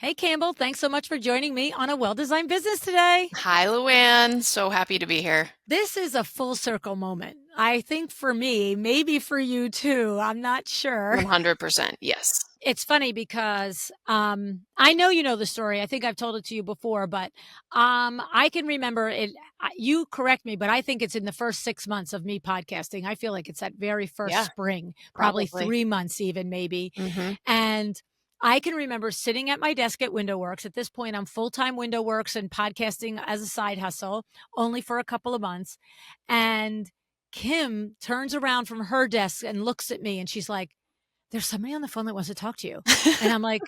Hey, Campbell, thanks so much for joining me on a well-designed business today. Hi, LuAnn. So happy to be here. This is a full circle moment. I think for me, maybe for you too. I'm not sure. 100%. Yes. It's funny because I know you know the story. I think I've told it to you before, but I can remember it. You correct me, but I think it's in the first 6 months of me podcasting. I feel like it's that very first Yeah, spring, probably probably. 3 months, even maybe. Hmm. And I can remember sitting at my desk at WindowWorks. At this point, I'm full time WindowWorks and podcasting as a side hustle, only for a couple of months. And Kim turns around from her desk and looks at me and she's like, there's somebody on the phone that wants to talk to you. And I'm like,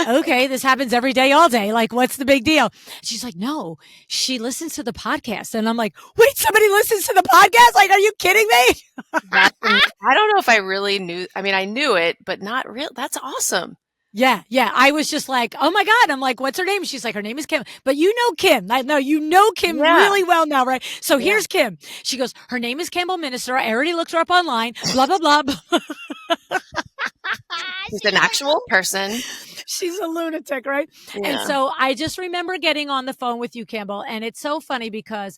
okay, this happens every day, all day. Like, what's the big deal? She's like, no, she listens to the podcast. And I'm like, wait, somebody listens to the podcast? Like, are you kidding me? I don't know if I really knew. I mean, I knew it, but not real. That's awesome. Yeah, yeah. I was just like, oh my God. I'm like, what's her name? She's like, her name is Kim. But you know Kim. I know you know Kim Yeah. really well now, right? So Yeah. here's Kim. She goes, her name is Campbell Minister. I already looked her up online, blah, blah, blah. She's an actual person. She's a lunatic, right? And Yeah. so I just remember getting on the phone with you, Campbell. And it's so funny because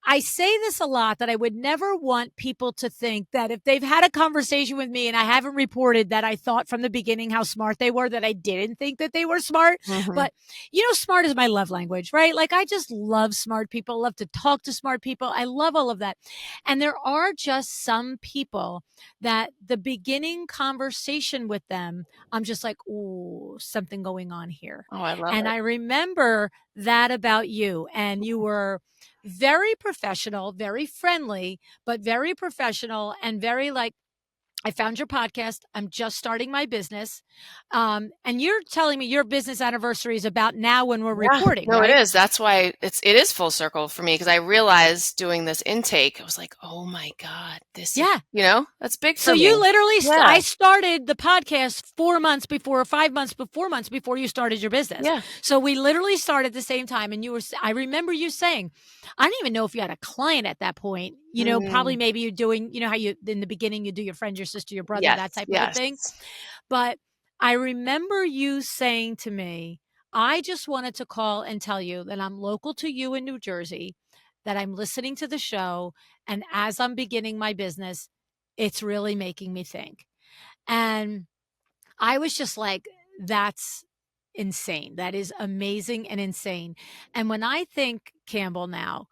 I say this a lot that I would never want people to think that if they've had a conversation with me and I haven't reported that I thought from the beginning how smart they were, that I didn't think that they were smart. Hmm. But, smart is my love language, right? Like I just love smart people, love to talk to smart people. I love all of that. And there are just some people that the beginning conversation with them, I'm just like, ooh, something going on here. Oh, I love And it. I remember that about you. And you were very professional, very friendly, but very professional and very like, I found your podcast. I'm just starting my business. And you're telling me your business anniversary is about now when we're Yeah, recording, no, it right? is. That's why it is full circle for me because I realized doing this intake, I was like, oh my God, this is, Yeah. that's big So for me. you literally, Yeah. I started the podcast 4 months before, 5 months, 4 months before you started your business. Yeah. So we literally started at the same time. And I remember you saying, I don't even know if you had a client at that point, probably Mm, maybe you're doing, how you, in the beginning, you do your friend, your sister, your brother, that yes. type of a Yes. thing. But I remember you saying to me, I just wanted to call and tell you that I'm local to you in New Jersey, that I'm listening to the show. And as I'm beginning my business, it's really making me think. And I was just like, that's insane. That is amazing and insane. And when I think, Campbell, now,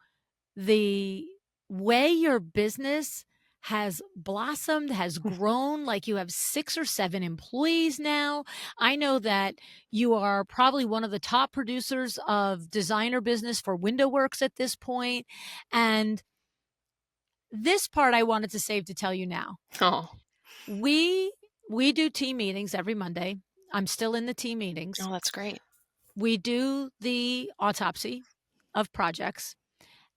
the way your business has blossomed, has grown, like you have 6 or 7 employees now. I know that you are probably one of the top producers of designer business for WindowWorks at this point. And this part I wanted to save to tell you now. Oh, We we do team meetings every Monday. I'm still in the team meetings. oh, that's great. We do the autopsy of projects.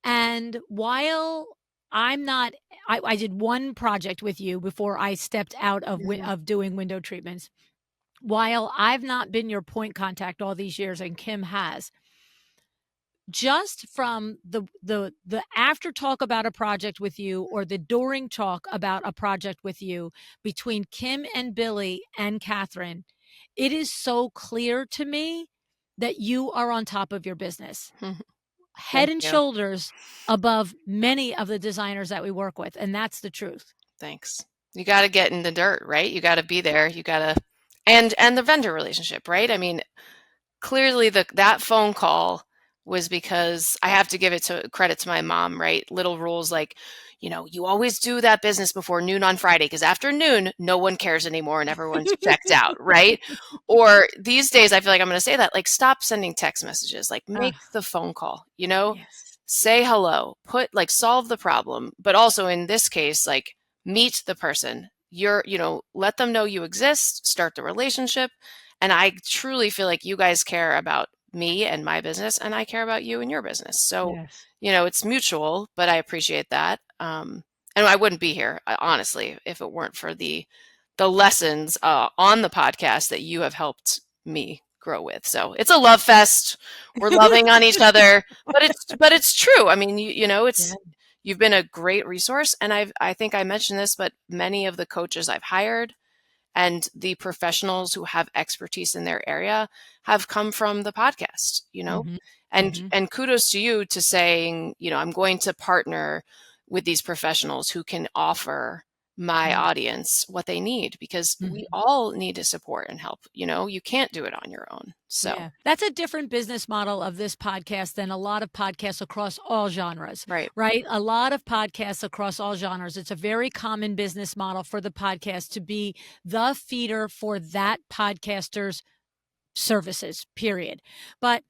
And while I'm not, I did one project with you before I stepped out of Mhm. of doing window treatments. While I've not been your point contact all these years, and Kim has, just from the after talk about a project with you or the during talk about a project with you between Kim and Billy and Catherine, it is so clear to me that you are on top of your business, head Thank and you. shoulders above many of the designers that we work with. And that's the truth. Thanks. You got to get in the dirt, right? You got to be there. You got to, and the vendor relationship, right? I mean, clearly that phone call was because I have to give it to credit to my mom, right? Little rules like, you always do that business before noon on Friday because after noon, no one cares anymore and everyone's checked out, right? Or these days, I feel like I'm going to say that, like, stop sending text messages, like, Uh, make the phone call, yes. say hello, solve the problem, but also in this case, like, meet the person. Let them know you exist, start the relationship. And I truly feel like you guys care about me and my business, and I care about you and your business. So, Yes. it's mutual, but I appreciate that. And I wouldn't be here, honestly, if it weren't for the lessons on the podcast that you have helped me grow with. So it's a love fest. We're loving on each other, but it's true. I mean, Yeah. you've been a great resource, and I think I mentioned this, but many of the coaches I've hired And the professionals who have expertise in their area have come from the podcast, Mhm. and Mhm. kudos to you to saying, I'm going to partner with these professionals who can offer my Yeah. audience what they need, because we Mhm. all need to support and help. You can't do it on your own. So, Yeah. That's a different business model of this podcast than a lot of podcasts across all genres, right, right? A lot of podcasts across all genres. It's a very common business model for the podcast to be the feeder for that podcaster's services, period. But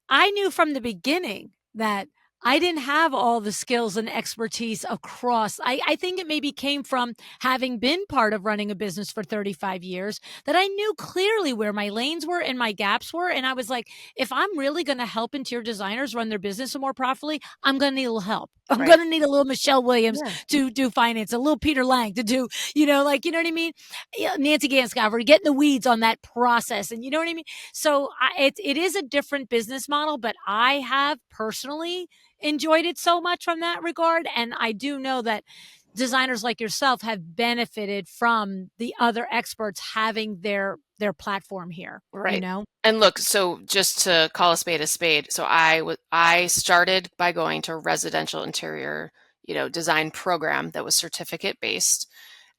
I knew from the beginning that I didn't have all the skills and expertise across. I think it maybe came from having been part of running a business for 35 years, that I knew clearly where my lanes were and my gaps were. And I was like, if I'm really going to help interior designers run their business more profitably, I'm going to need a little help. I'm right. going to need a little Michelle Williams Yeah, to do finance, a little Peter Lang to do, you know what I mean? Yeah, Nancy Ganscover, get in the weeds on that process. And you know what I mean? So it is a different business model, but I have personally enjoyed it so much from that regard. And I do know that designers like yourself have benefited from the other experts having their platform here, you right. know? And look, so just to call a spade, so I started by going to a residential interior, design program that was certificate based.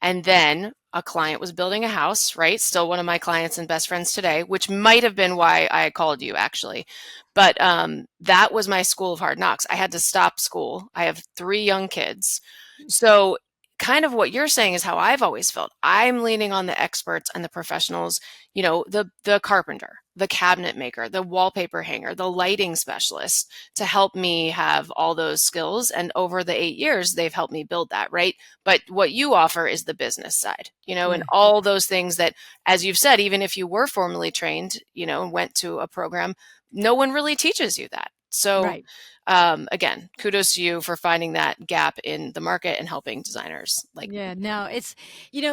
And then a client was building a house, right? Still one of my clients and best friends today, which might have been why I called you actually. But that was my school of hard knocks. I had to stop school. I have 3 young kids. So, kind of what you're saying is how I've always felt. I'm leaning on the experts and the professionals, the carpenter, the cabinet maker, the wallpaper hanger, the lighting specialist, to help me have all those skills. And over the 8 years, they've helped me build that, right? But what you offer is the business side, and Yeah, all those things that, as you've said, even if you were formally trained, and went to a program, no one really teaches you that. So, right. again, kudos to you for finding that gap in the market and helping designers like me. Yeah, no,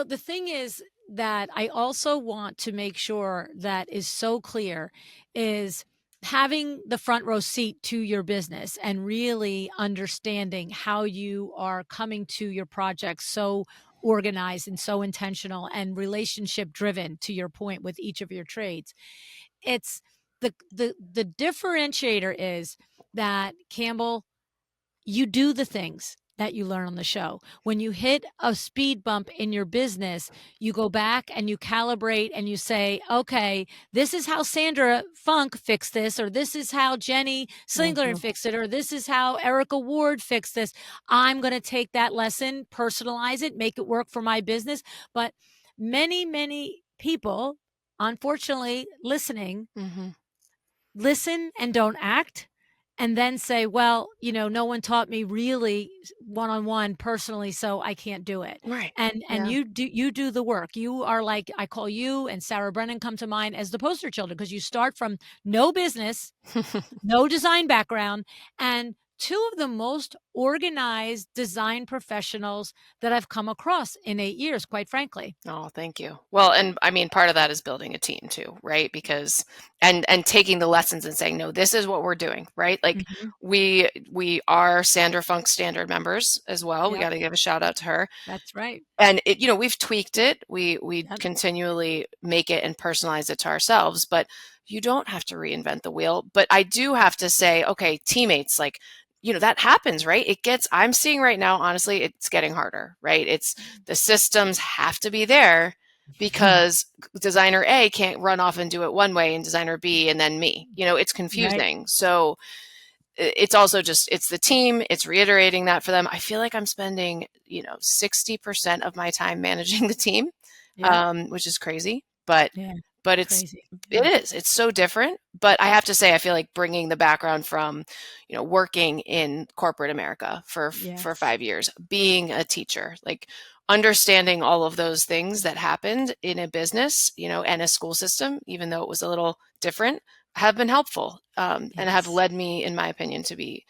the thing is that I also want to make sure that is so clear is having the front row seat to your business and really understanding how you are coming to your projects so organized and so intentional and relationship driven, to your point, with each of your trades. It's the differentiator is that, Campbell, you do the things that you learn on the show. When you hit a speed bump in your business, you go back and you calibrate and you say, okay, this is how Sandra Funk fixed this, or this is how Jenny Slingler Mhm. fixed it, or this is how Erica Ward fixed this. I'm going to take that lesson, personalize it, make it work for my business. But many people, unfortunately, Mhm. listen and don't act, and then say, well, no one taught me really one-on-one personally, so I can't do it. Right. And Yeah. you do the work. You are like, I call you and Sarah Brennan come to mind as the poster children, because you start from no business, no design background, and two of the most organized design professionals that I've come across in 8 years, quite frankly. Oh, thank you. Well, and I mean, part of that is building a team too, right? Because and taking the lessons and saying, no, this is what we're doing, right? Like Mhm. we are Sandra Funk Standard members as well. We Yep, got to give a shout out to her. that's right. And we've tweaked it. We Yep. continually make it and personalize it to ourselves, but you don't have to reinvent the wheel. But I do have to say, okay, teammates, like, that happens, right? I'm seeing right now, honestly, it's getting harder, right? It's the systems have to be there because designer A can't run off and do it one way and designer B and then me. It's Right. confusing. So it's also just it's the team, it's reiterating that for them. I feel like I'm spending 60% of my time managing the team, Yep. which is crazy, but Yeah. it's Crazy. it Yeah. is it's so different. But I have to say, I feel like bringing the background from working in corporate America for Yes. 5 years, being a teacher, like understanding all of those things that happened in a business, and a school system, even though it was a little different, have been helpful, and have Yes. led me, in my opinion, to be,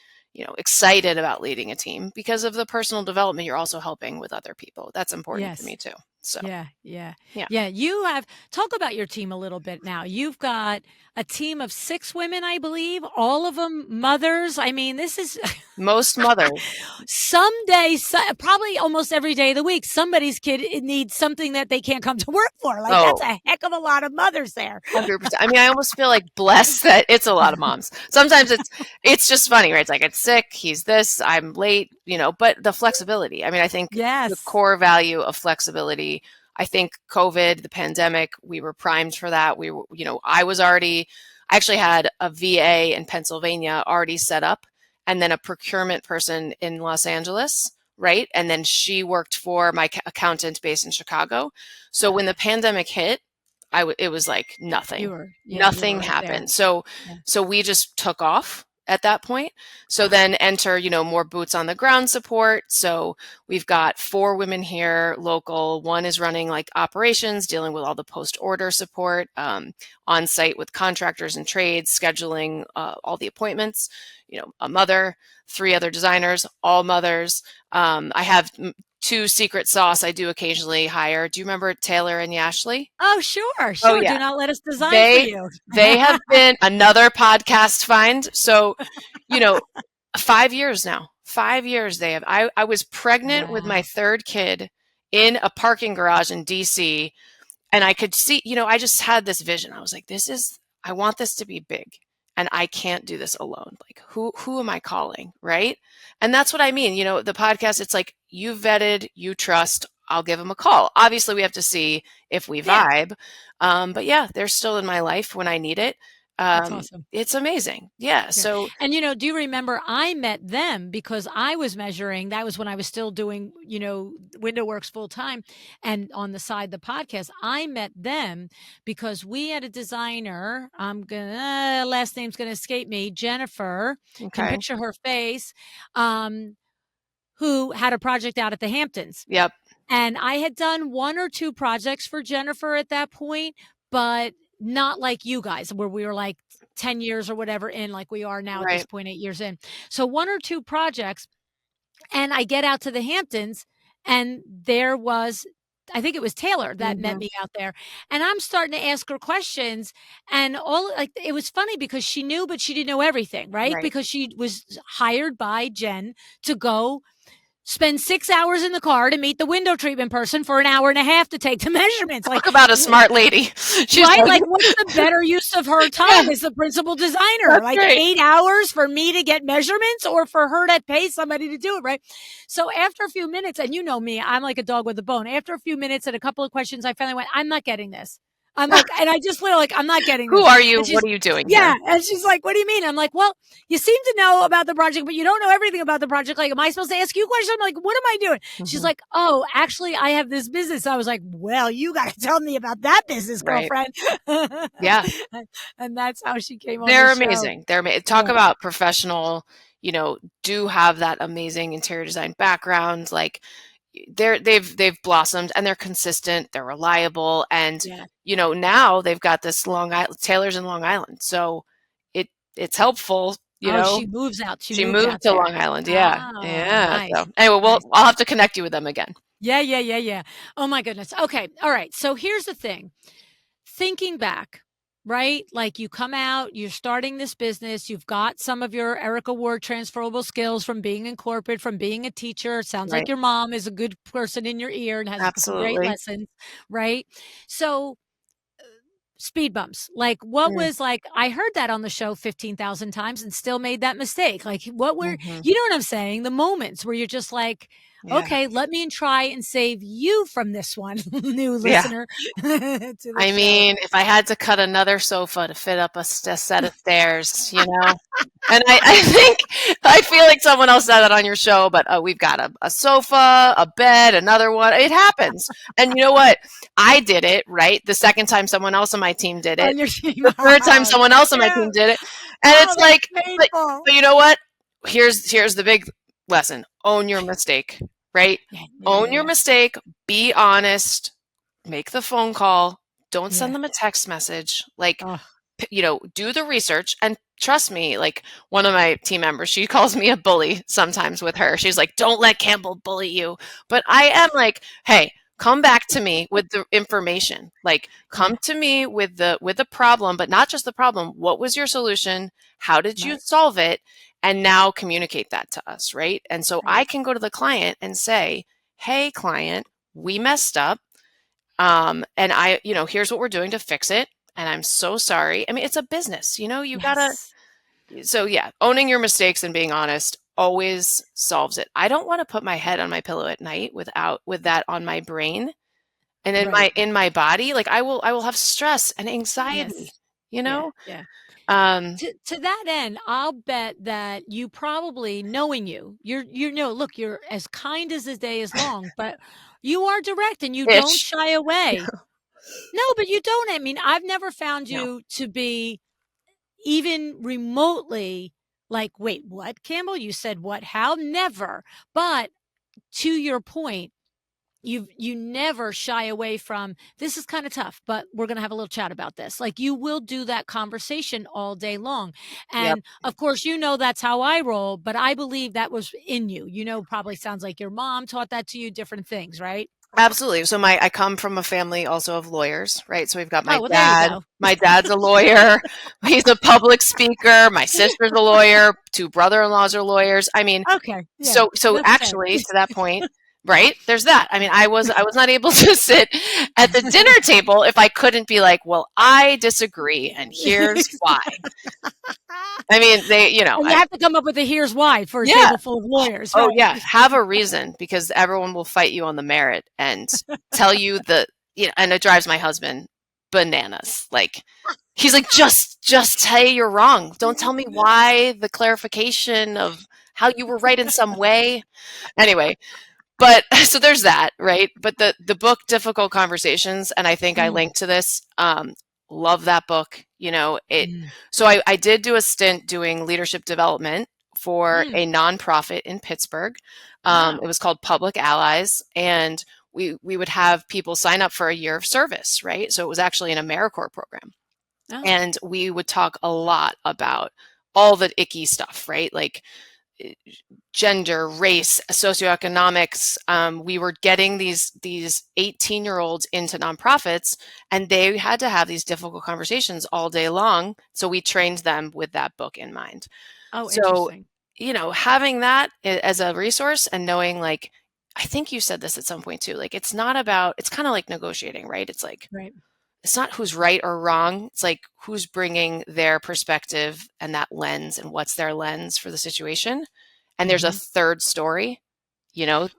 excited about leading a team because of the personal development you're also helping with other people. That's important to me Yes. too. So, Yeah, yeah. yeah. Yeah, you have talk about your team a little bit now. You've got a team of 6 women, I believe, all of them mothers. I mean, this is Most mothers. someday, probably almost every day of the week, somebody's kid needs something that they can't come to work for. Like, that's Oh, a heck of a lot of mothers there. 100%. I mean, I almost feel like blessed that it's a lot of moms. Sometimes it's just funny, right? It's like, it's sick, he's this, I'm late, but the flexibility. I mean, I think the Yes. core value of flexibility, I think COVID, the pandemic, we were primed for that. We were, I actually had a VA in Pennsylvania already set up, and then a procurement person in Los Angeles, right? And then she worked for my accountant based in Chicago. So when the Okay. pandemic hit, it was like nothing. You were Nothing right there. happened. So Yeah. so we just took off at that point. So Okay. then enter, more boots on the ground support. So we've got 4 women here, local. One is running like operations, dealing with all the post order support, on site with contractors and trades, scheduling all the appointments. A mother, 3 other designers, all mothers. I have 2 secret sauce I do occasionally hire. Do you remember Taylor and Yashley? Oh, sure, Oh sure. yeah. Do not let us design for They you. they have been another podcast find. So, you know, 5 years now. 5 years they have. I was pregnant with my Wow. 3rd kid in a parking garage in DC, and I could see, I just had this vision. I was like, I want this to be big, and I can't do this alone. Like, who am I calling, right? And that's what I mean. The podcast, it's like, you vetted, you trust, I'll give them a call. Obviously, we have to see if we Yeah, vibe. But yeah, they're still in my life when I need it. that's awesome. It's amazing. Yeah. Yeah. So, And, do you remember I met them because I was measuring, that was when I was still doing, Window Works full time and on the side, the podcast. I met them because we had a designer. Last name's going to escape me, Jennifer, can okay. picture her face, who had a project out at the Hamptons. Yep. And I had done 1 or 2 projects for Jennifer at that point, but not like you guys, where we were like 10 years or whatever in, like we are now at this Right. point, 8 years in. So 1 or 2 projects, and I get out to the Hamptons, and there was, I think it was Taylor that met Hmm. me out there, and I'm starting to ask her questions, and it was funny because she knew, but she didn't know everything, right? Right. Because she was hired by Jen to go spend 6 hours in the car to meet the window treatment person for an hour and a half to take the measurements. Like, Talk about a smart lady. She's right? like, Like, what's the better use of her yeah, time as the principal designer? that's Like great. 8 hours for me to get measurements or for her to pay somebody to do it, right? So after a few minutes, and you know me, I'm like a dog with a bone. After a few minutes and a couple of questions, I finally went, I'm not getting this. I'm like, and I just feel like, I'm not getting Who this. are you? And What she's, are you doing here? yeah. And she's like, what do you mean? I'm like, well, you seem to know about the project, but you don't know everything about the project. Like, am I supposed to ask you questions? I'm like, what am I doing? She's Hmm. like, oh, actually, I have this business. I was like, well, you got to tell me about that business, Right. girlfriend. Yeah. And that's how she came on the They're show. amazing. They're amazing. Talk Yeah. about professional, do have that amazing interior design background. Like, they've blossomed, and they're consistent, they're reliable, and Yeah. now they've got this Long Island, Taylor's in Long Island. So it's helpful, Oh, she moves out. She She moved moved out to there. Long Island. Yeah. Oh, Yeah. nice. So anyway, Nice. I'll have to connect you with them again. Yeah, yeah, yeah, yeah. Oh my goodness. Okay. All right. So here's the thing. Thinking back, right? Like, you come out, you're starting this business, you've got some of your Erica Ward transferable skills from being in corporate, from being a teacher. It sounds like Right. your mom is a good person in your ear and has some great Absolutely. lessons, right? So, speed bumps. Like, what Mm, was like, I heard that on the show 15,000 times and still made that mistake. Like, what were, mhm. you know what I'm saying? The moments where you're just like, Yeah. okay, let me try and save you from this one, new Yeah. listener to the I show. mean, if I had to cut another sofa to fit up a set of stairs, and I feel like someone else said that on your show, but we've got a sofa, a bed, another one. It happens. And you know what? I did it, right? The second time someone else on my team did it. On your team. The third time Oh, someone else on my team cute. did it. And Oh, it's that's like, but, painful. but you know what? Here's the big lesson. Own your mistake, right? Yeah, yeah, yeah, Own your yeah. mistake. Be honest. Make the phone call. Don't Yeah. send them a text message. Like, Oh, do the research, and trust me, like, one of my team members, she calls me a bully sometimes with her. She's like, don't let Campbell bully you. But I am like, hey, come back to me with the information. Like, Yeah, come to me with the problem, but not just the problem. What was your solution? How did you right, solve it? And now communicate that to us, right? And so right. I can go to the client and say, "Hey, client, we messed up. And here's what we're doing to fix it. And I'm so sorry." I mean, it's a business, you gotta, Yes, so yeah, owning your mistakes and being honest always solves it. I don't want to put my head on my pillow at night with that on my brain and in right. my body. Like I will have stress and anxiety, Yes. you Yeah, know? yeah. Um, To that end, I'll bet that you probably, knowing you, look, you're as kind as the day is long, but you are direct and you don't ish. shy away. No, but you don't. I mean, I've never found No. you to be even remotely like, "Wait, what, Campbell? You said what? How?" Never. But to your point, you never shy away from, "This is kinda tough, but we're gonna have a little chat about this." Like, you will do that conversation all day long, Yep. and, of course, that's how I roll, but I believe that was in you. Probably sounds like your mom taught that to you, different things, right? Absolutely. So I come from a family also of lawyers, right? So we've got my Oh, well, there you dad. go. My dad's a lawyer. He's a public speaker. My sister's a lawyer. Two brother-in-laws are lawyers. I mean, Okay, yeah, so that's good. actually to that point, right? There's that. I mean, I was not able to sit at the dinner table if I couldn't be like, "Well, I disagree and here's why." I mean, And you have to come up with a "here's why" for a yeah. table full of lawyers, Oh, right? yeah, have a reason because everyone will fight you on the merit and tell you and it drives my husband bananas. Like, he's like, "Just say you're wrong. Don't tell me why the clarification of how you were right in some way." Anyway, but so there's that, right? But the book Difficult Conversations, and I think I Mm, linked to this, love that book. It mm. so I did do a stint doing leadership development for Mm, a nonprofit in Pittsburgh. It wow. was called Public Allies, and we would have people sign up for a year of service, right? So it was actually an AmeriCorps program. Oh, And we would talk a lot about all the icky stuff, right? Like gender, race, socioeconomics. We were getting these 18-year-olds into nonprofits, and they had to have these difficult conversations all day long. So we trained them with that book in mind. oh, So, interesting. having that as a resource and knowing, like, I think you said this at some point too. Like, it's kind of like negotiating, right? It's like Right. it's not who's right or wrong. It's like who's bringing their perspective and that lens and what's their lens for the situation. And there's a Mhm. third story, you know,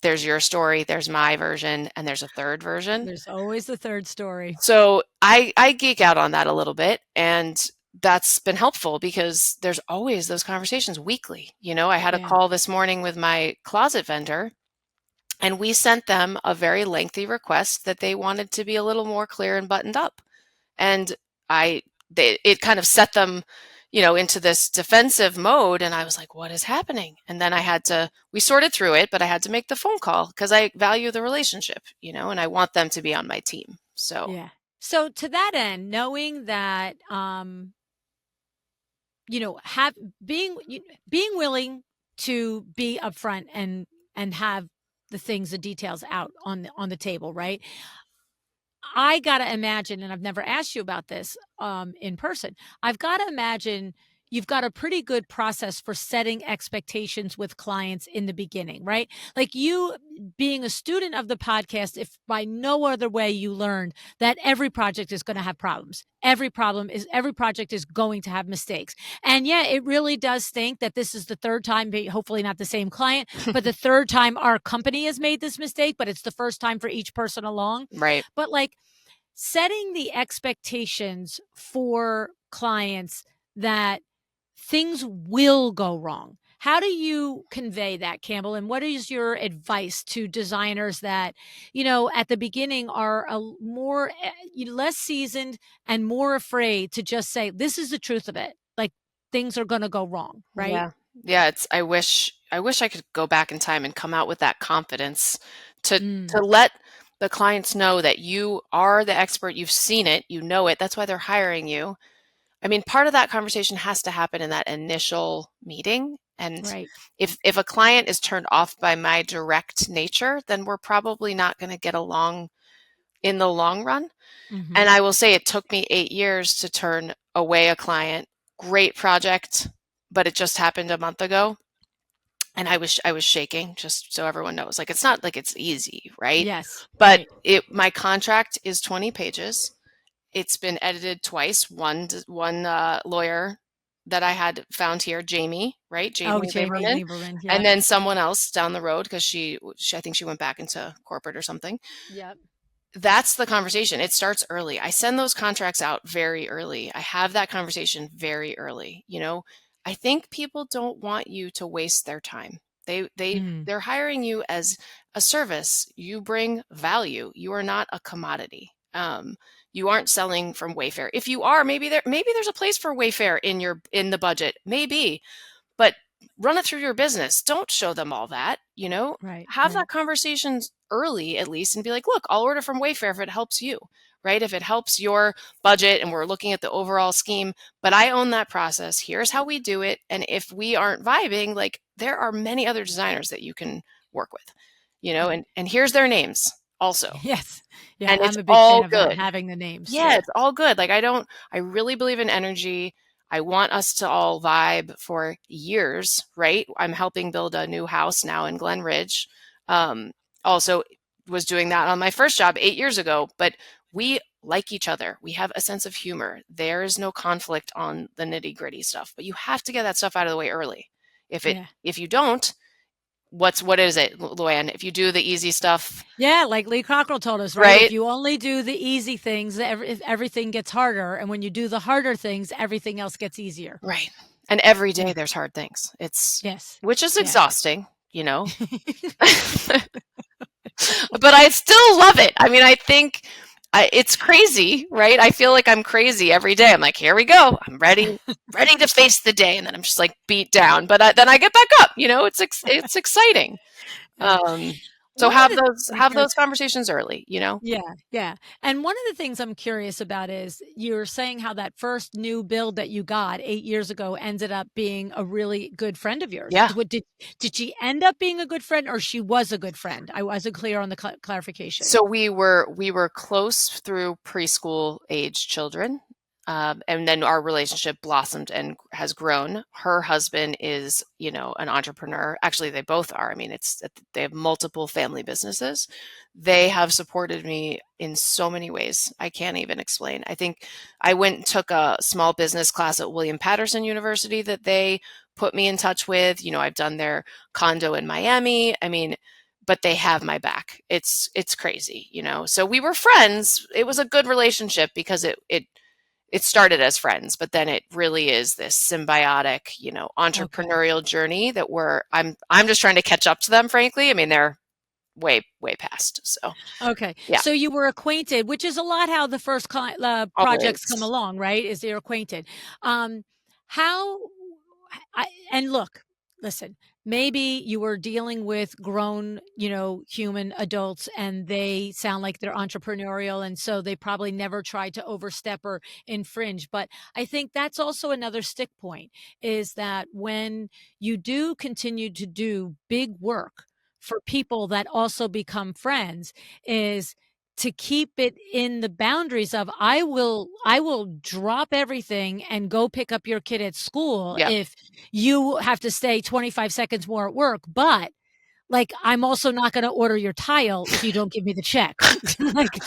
there's your story, there's my version, and there's a third version. There's always the third story. So I geek out on that a little bit, and that's been helpful because there's always those conversations weekly. I had a Yeah. call this morning with my closet vendor, and we sent them a very lengthy request that they wanted to be a little more clear and buttoned up. And it kind of set them, into this defensive mode. And I was like, what is happening? And then we sorted through it, but I had to make the phone call because I value the relationship, and I want them to be on my team. So, Yeah. So to that end, knowing that, have being willing to be upfront and have the details out on the table, right? I gotta imagine, and I've never asked you about this, in person. I've gotta imagine you've got a pretty good process for setting expectations with clients in the beginning, right? Like, you being a student of the podcast, if by no other way you learned that every project is gonna have problems. Every project is going to have mistakes. And yeah, it really does stink that this is the third time, hopefully not the same client, but the third time our company has made this mistake, but it's the first time for each person along. right. But, like, setting the expectations for clients that things will go wrong. How do you convey that, Campbell? And what is your advice to designers that, at the beginning are less seasoned and more afraid to just say, "This is the truth of it. Like, things are going to go wrong," right? Yeah. Yeah, I wish I could go back in time and come out with that confidence to Mm, let the clients know that you are the expert, you've seen it, you know it. That's why they're hiring you. I mean, part of that conversation has to happen in that initial meeting. And Right. if a client is turned off by my direct nature, then we're probably not going to get along in the long run. Mhm. And I will say it took me 8 years to turn away a client. Great project, but it just happened a month ago. And I was shaking, just so everyone knows. Like, it's not like it's easy, right? Yes. But Right. my contract is 20 pages. It's been edited twice. One lawyer that I had found here, Jamie, right? Oh, Jamie Jamie Lieberman, Lieberman. and Yep. then someone else down the road because I think she went back into corporate or something. Yep. That's the conversation. It starts early. I send those contracts out very early. I have that conversation very early. I think people don't want you to waste their time. Mm. They're hiring you as a service. You bring value. You are not a commodity. You aren't selling from Wayfair. If you are, maybe there's a place for Wayfair in the budget. Maybe, but run it through your business. Don't show them all that. Right. Have that Right. conversation early at least and be like, look, I'll order from Wayfair if it helps you, right? If it helps your budget and we're looking at the overall scheme, but I own that process. Here's how we do it. And if we aren't vibing, like, there are many other designers that you can work with, Right. and here's their names also. Yes. Yeah, And it's I'm a big fan all of that, good. having the names. Yeah, Yeah. it's all good. Like, I really believe in energy. I want us to all vibe for years, right? I'm helping build a new house now in Glen Ridge. Um, also was doing that on my first job 8 years ago, but we like each other. We have a sense of humor. There is no conflict on the nitty-gritty stuff, but you have to get that stuff out of the way early. Yeah. If you don't, what is it, LuAnn? If you do the easy stuff, Yeah, like Lee Cockrell told us, right? If right? you only do the easy things, everything gets harder, and when you do the harder things, everything else gets easier. Right. And every Yeah. day there's hard things. Yes. Which is Yeah. exhausting. But I still love it. I mean, I think it's crazy, right? I feel like I'm crazy every day. I'm like, here we go. I'm ready to face the day, and then I'm just like beat down. But then I get back up. It's exciting. Yeah. Um, so One of have the those I'm have curious. those conversations early. Yeah, yeah. And one of the things I'm curious about is you're saying how that first new build that you got 8 years ago ended up being a really good friend of yours. Yeah. Did she end up being a good friend, or she was a good friend? I wasn't clear on the clarification. So we were close through preschool age children, and then our relationship blossomed and has grown. Her husband is, an entrepreneur. Actually, they both are. I mean, they have multiple family businesses. They have supported me in so many ways I can't even explain. I think I went and took a small business class at William Patterson University that they put me in touch with. I've done their condo in Miami. I mean, but they have my back. It's crazy. So we were friends. It was a good relationship because it started as friends, but then it really is this symbiotic, Okay. entrepreneurial journey that I'm just trying to catch up to them, frankly. I mean, they're way, way past. So Okay. yeah, So you were acquainted, which is a lot how the first projects come always. along, right? Is they're acquainted. How and look, listen, maybe you were dealing with grown, human adults, and they sound like they're entrepreneurial, and so they probably never tried to overstep or infringe. But I think that's also another stick point, is that when you do continue to do big work for people that also become friends, is to keep it in the boundaries of, I will drop everything and go pick up your kid at school Yeah. if you have to stay 25 seconds more at work, but, like, I'm also not gonna order your tile if you don't give me the check. Like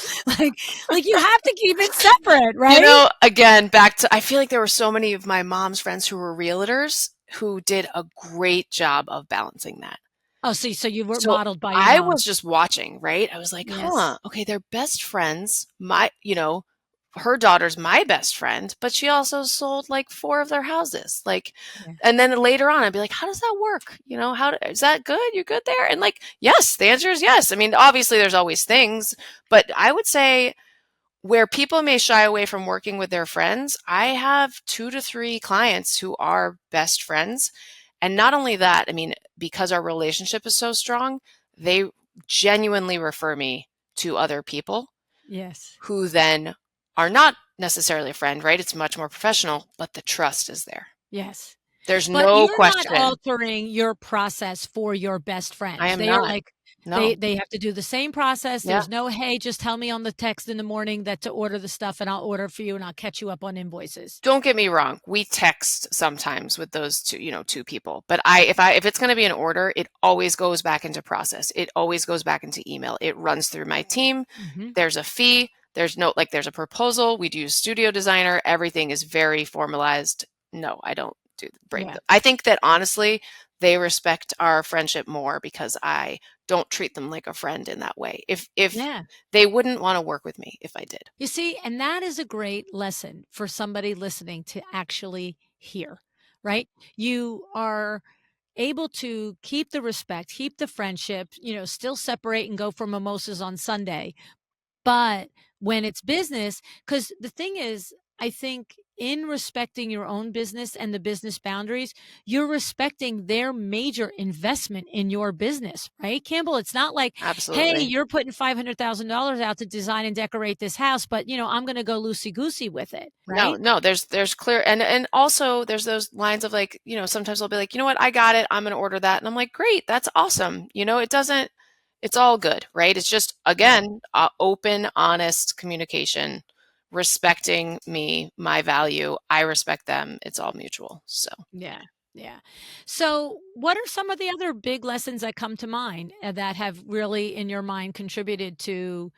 like you have to keep it separate, right? Again, back to, I feel like there were so many of my mom's friends who were realtors who did a great job of balancing that. Oh, so you were So modeled by your I mom. was just watching, right? I was like, Yes. huh, okay, they're best friends. Her daughter's my best friend, but she also sold like four of their houses. Like, Yeah. and then later on, I'd be like, how does that work? Is that good? You good there? And like, yes, the answer is yes. I mean, obviously there's always things, but I would say where people may shy away from working with their friends, I have 2 to 3 clients who are best friends. And not only that, I mean, because our relationship is so strong, they genuinely refer me to other people Yes. who then are not necessarily a friend, right? It's much more professional, but the trust is there. Yes. There's But no you're not question. altering your process for your best I friends. am They are not. like No. they have to do the same process. Yeah. There's no, "Hey, just tell me on the text in the morning that to order the stuff, and I'll order for you, and I'll catch you up on invoices." Don't get me wrong. We text sometimes with those two, two people. But if it's going to be an order, it always goes back into process. It always goes back into email. It runs through my team. Mhm. There's a fee. There's a proposal. We do Studio Designer. Everything is very formalized. No, I don't Yeah. I think that honestly, they respect our friendship more because I don't treat them like a friend in that way. If Yeah. they wouldn't want to work with me if I did. You see, and that is a great lesson for somebody listening to actually hear, right? You are able to keep the respect, keep the friendship, still separate and go for mimosas on Sunday. But when it's business, because the thing is, I think in respecting your own business and the business boundaries, you're respecting their major investment in your business, right, Campbell? It's not like, "Hey, Absolutely. you're putting $500,000 out to design and decorate this house, but, I'm gonna go loosey goosey with it," No, right? no, there's clear and also there's those lines of like, sometimes I'll be like, "You know what? I got it. I'm going to order that." And I'm like, "Great. That's awesome." It's all good, right? It's just Yeah. again, open, honest communication, respecting me, my value. I respect them. It's all mutual. So, Yeah, yeah. So, what are some of the other big lessons that come to mind, that have really, in your mind, contributed to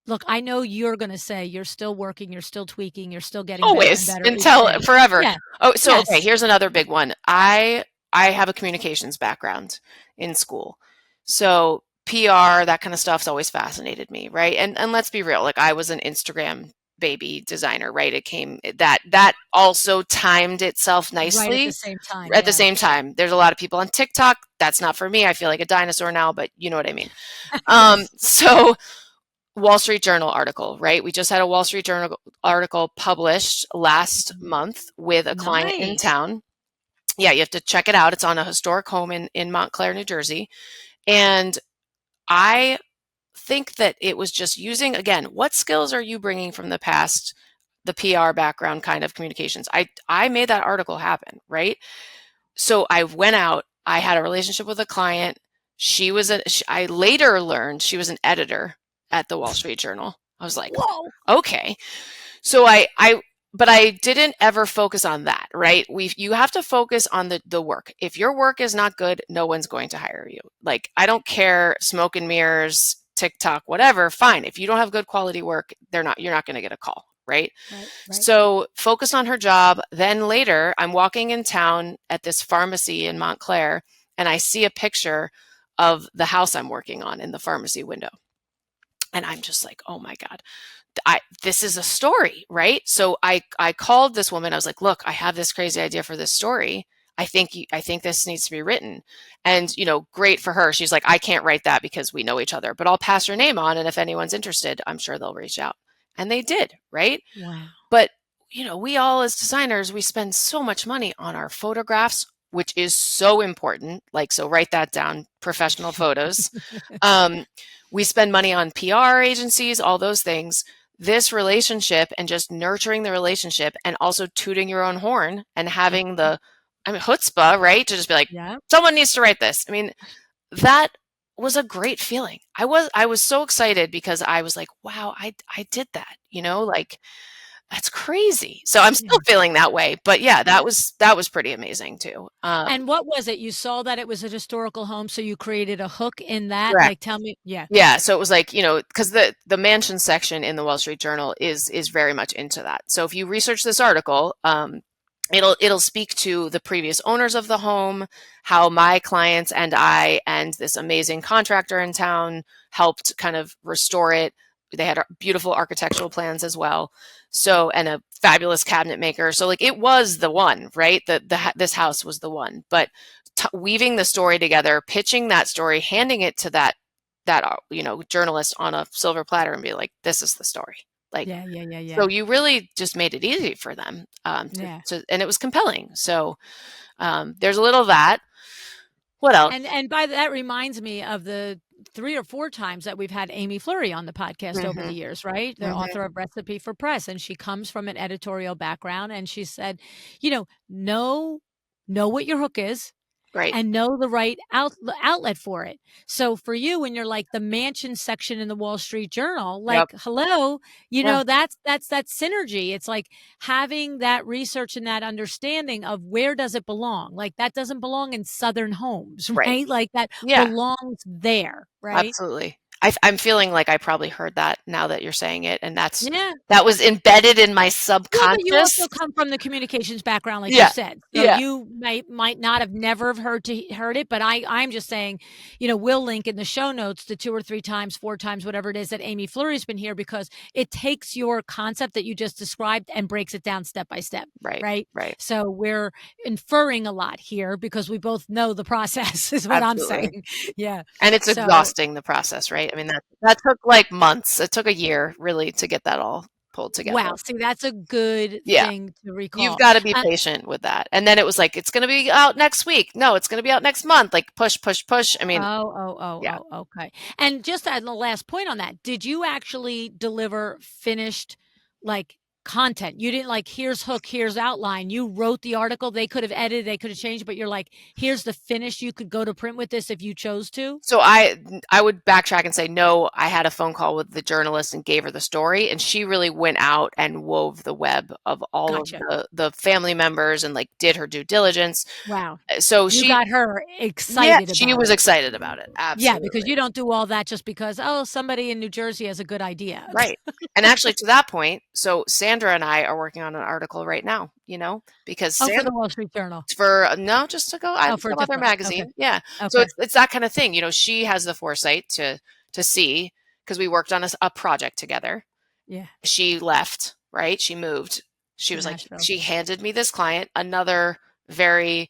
look, I know you're gonna say you're still working, you're still tweaking, you're still getting better and always better each until day. forever. Yeah. Oh, so okay, Yes. here's another big one. I have a communications background in school. So PR, that kind of stuff's always fascinated me, right? And let's be real, like I was an Instagram baby designer, right? That also timed itself Right at the nicely same time, at the yeah. same time. There's a lot of people on TikTok. That's not for me. I feel like a dinosaur now, but you know what I mean. Yes. So Wall Street Journal article, right? We just had a Wall Street Journal article published last Mhm. month with a client in Nice. town. Yeah, you have to check it out. It's on a historic home in Montclair, New Jersey. And I think that it was just using, again, what skills are you bringing from the past, the PR background kind of communications? I made that article happen, right? So I went out, I had a relationship with a client. I later learned she was an editor at the Wall Street Journal. I was like, Whoa. okay. So but I didn't ever focus on that, right? You have to focus on the work. If your work is not good, no one's going to hire you. Like, I don't care, smoke and mirrors, TikTok, whatever, fine. If you don't have good quality work, you're not going to get a call, right? Right, right. So focus on her job. Then later, I'm walking in town at this pharmacy in Montclair, and I see a picture of the house I'm working on in the pharmacy window. And I'm just like, oh my God, this is a story, right? So I called this woman. I was like, look, I have this crazy idea for this story. I think this needs to be written. And, great for her. She's like, I can't write that because we know each other, but I'll pass your name on. And if anyone's interested, I'm sure they'll reach out. And they did, right? Wow. But, we all as designers, we spend so much money on our photographs, which is so important. Like, so write that down, professional photos. Um, we spend money on PR agencies, all those things. This relationship and just nurturing the relationship and also tooting your own horn and having chutzpah, right? To just be like, Yeah. someone needs to write this. I mean, that was a great feeling. I was so excited because I was like, wow, I did that, like that's crazy. So I'm Yeah. still feeling that way. But yeah, Yeah. that was pretty amazing too. And what was it? You saw that it was a historical home, so you created a hook in that? Correct. Like, tell me. Yeah. Yeah, so it was like, because the mansion section in the Wall Street Journal is very much into that. So if you research this article, it'll speak to the previous owners of the home, how my clients and I and this amazing contractor in town helped kind of restore it. They had beautiful architectural plans as well. So, and a fabulous cabinet maker. So like it was the one, right? This house was the one. But weaving the story together, pitching that story, handing it to that journalist on a silver platter and be like, this is the story. Like, Yeah, yeah, yeah, so yeah. you really just made it easy for them, Yeah. and it was compelling. So there's a little of that. What else? And by that reminds me of the 3 or 4 times that we've had Amy Fleury on the podcast over the Mhm. years, right? The Mhm. author of Recipe for Press, and she comes from an editorial background, and she said, you know what your hook is Right. and know the right outlet for it. So for you, when you're like the mansion section in the Wall Street Journal, Yep. like, hello, Yeah. that's that synergy. It's like having that research and that understanding of where does it belong? Like that doesn't belong in Southern homes, Right. right? Like that Yeah. belongs there, right? Absolutely. I'm feeling like I probably heard that now that you're saying it, and Yeah. that was embedded in my Well, but you subconscious. also come from the communications background, like you Yeah. said. So Yeah. you might not have never have heard it, but I'm just saying, we'll link in the show notes to 2 or 3 times, 4 times, whatever it is that Amy Fleury's been here because it takes your concept that you just described and breaks it down step by step, Right. right? Right. So we're inferring a lot here because we both know the process is what I'm Absolutely. saying. Yeah. And it's So, exhausting, the process, right? I mean, that took, like, months. It took a year really to get that all pulled wow, together. see, that's a good Yeah. thing to You've recall. gotta be patient with that. And then it was like, "It's gonna be out next week. No, it's gonna be out next month." Like, push, push, push. I mean, yeah. Okay. And just as the last point on that, did you actually deliver finished, like, content? You didn't like, "Here's hook, here's outline." You wrote the article, they could have edited, they could have changed, but you're like, "Here's the finish, you could go to print with this if you chose to?" So I would backtrack and say, "No, I had a phone call with the journalist and gave her the story, and she really went out and wove the web of all of Gotcha. the family members and, like, did her due diligence." Wow. So You she got her Yeah, excited she about was it. excited about it. Yeah, because Absolutely. you don't do all that just because, "Oh, somebody in New Jersey has a good idea." Right. And actually to that point, so Sandra and I are working on an article right now, because Oh, for Sandra the Wall Street Journal. for no, just to go Oh, for a some other different okay. magazine. Yeah. So Okay. it's that kind of thing, she has the foresight to see because we worked on a project together. Yeah, She left, right? She moved. She to was like Nashville. she handed me this client, another very,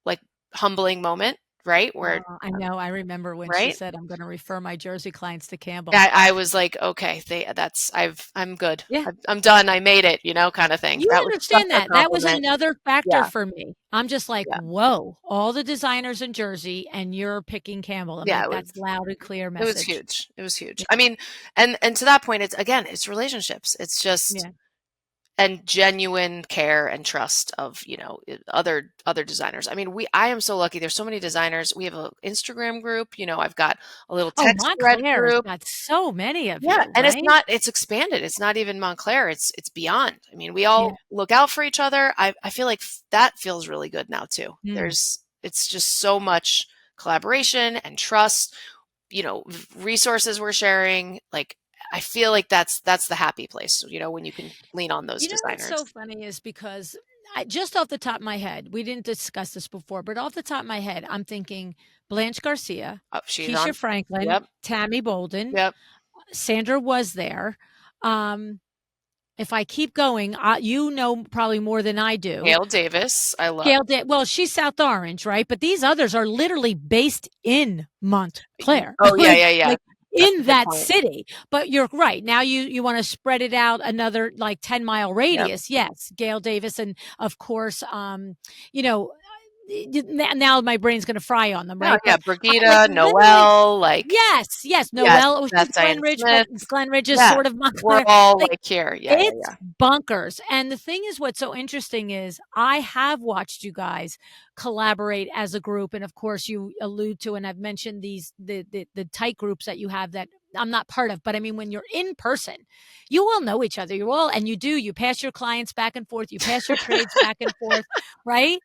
like, humbling moment, right? Where I know, I remember when she right? said, "I'm gonna refer my Jersey clients to Campbell." I was like, "Okay, I'm good. Yeah, I'm done. I made it," kinda thing. you That was such understand a that. That was compliment. another factor Yeah, for me. I'm just like, yeah, "Whoa, all the designers in Jersey, and you're picking Campbell." I'm yeah, like, "That's loud and clear it was message." huge. It was huge. Yeah, I mean, and to that point, it's relationships. It's just yeah. and genuine care and trust of, other designers. I mean, I am so lucky. There's so many designers. We have a Instagram group, I've got a little Oh, text thread Montclair's group. got so many of Yeah, you, and right? it's expanded. It's not even Montclair, it's beyond. I mean, we Yeah. all look out for each other. I feel like that feels really good now too. Mm. It's just so much collaboration and trust, resources we're sharing. Like, I feel like that's the happy place, when you can lean on those You know what's so designers. funny is because just off the top of my head, we didn't discuss this before, but off the top of my head, I'm thinking Blanche Garcia, Oh, she's Keisha on. Franklin, Yep, Tammy Bolden, yep. Sandra was there. Um, if I keep going, you know probably more than I do. Gail Davis, I love. Well, she's South Orange, right? But these others are literally based in Montclair, Oh, yeah, like yeah, yeah. like That's a in good that point. city. But you're right. Now you wanna spread it out another, like, 10-mile Yep. radius. Yes, Gail Davis and, of course, you know, now my brain's gonna fry on them, Yeah, right? yeah, But, like, Brigida, literally Noelle, like, yes, yes, yes, Noelle, oh, she's that's Diane Glenridge, but Smith. Glenridge is Yeah, sort of we're Montclair. all, Like, like, here. Yeah, yeah, it's yeah. bonkers, and the thing is what's so interesting is I have watched you guys collaborate as a group, and of course, you allude to, and I've mentioned the tight groups that you have that I'm not part of, but I mean, when you're in person, you all know each other. You all and you pass your clients back and forth, you pass your trades back and forth, right?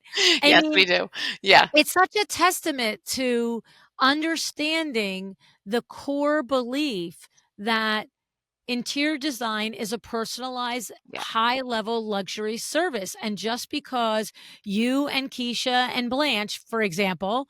I Yes, we mean, do. Yeah, it's such a testament to understanding the core belief that interior design is a personalized, yeah, high level luxury service. And just because you and Keisha and Blanche, for example,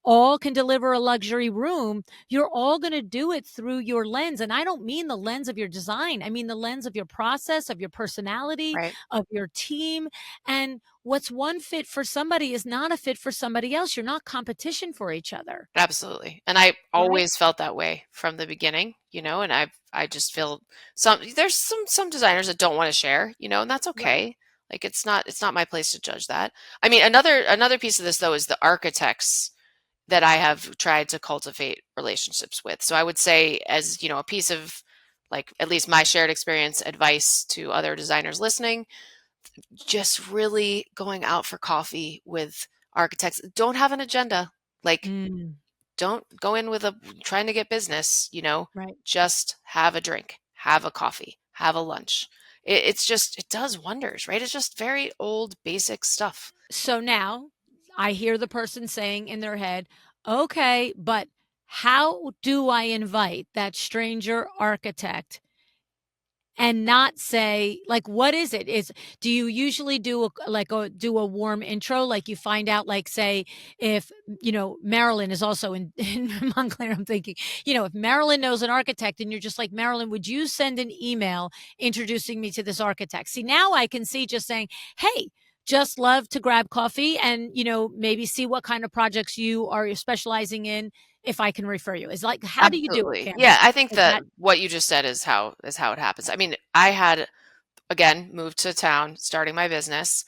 all can deliver a luxury room, you're all going to do it through your lens. And I don't mean the lens of your design, I mean the lens of your process, of your personality, right. of your team. And what's one fit for somebody is not a fit for somebody else. You're not competition for each other, Absolutely, and I right? always felt that way from the beginning, and I just feel there's some designers that don't wanna share, and that's Right. okay. Like, it's not my place to judge that. I mean, another piece of this, though, is the architects. that I have tried to cultivate relationships with. So I would say, as a piece of, like, at least my shared experience, advice to other designers listening, just really going out for coffee with architects. Don't have an agenda. Like, Mm, don't go in with a trying to get business, right. just have a drink, have a coffee, have a lunch. It's just, it does wonders, right? It's just very old, basic stuff. So now I hear the person saying in their head, okay, but how do I invite that stranger architect and not say like what is it is do you usually do do a warm intro, like you find out, like, say, if Marilyn is also in Montclair, I'm thinking, if Marilyn knows an architect and you're just like, Marilyn, would you send an email introducing me to this architect? See, now I can see just saying, hey, just love to grab coffee and maybe see what kind of projects you are specializing in, if I can refer you. Is like, how do you do it, Absolutely. Campbell? Yeah, I think Is that that what you just said is how it happens. I mean, I had, again, moved to town, starting my business.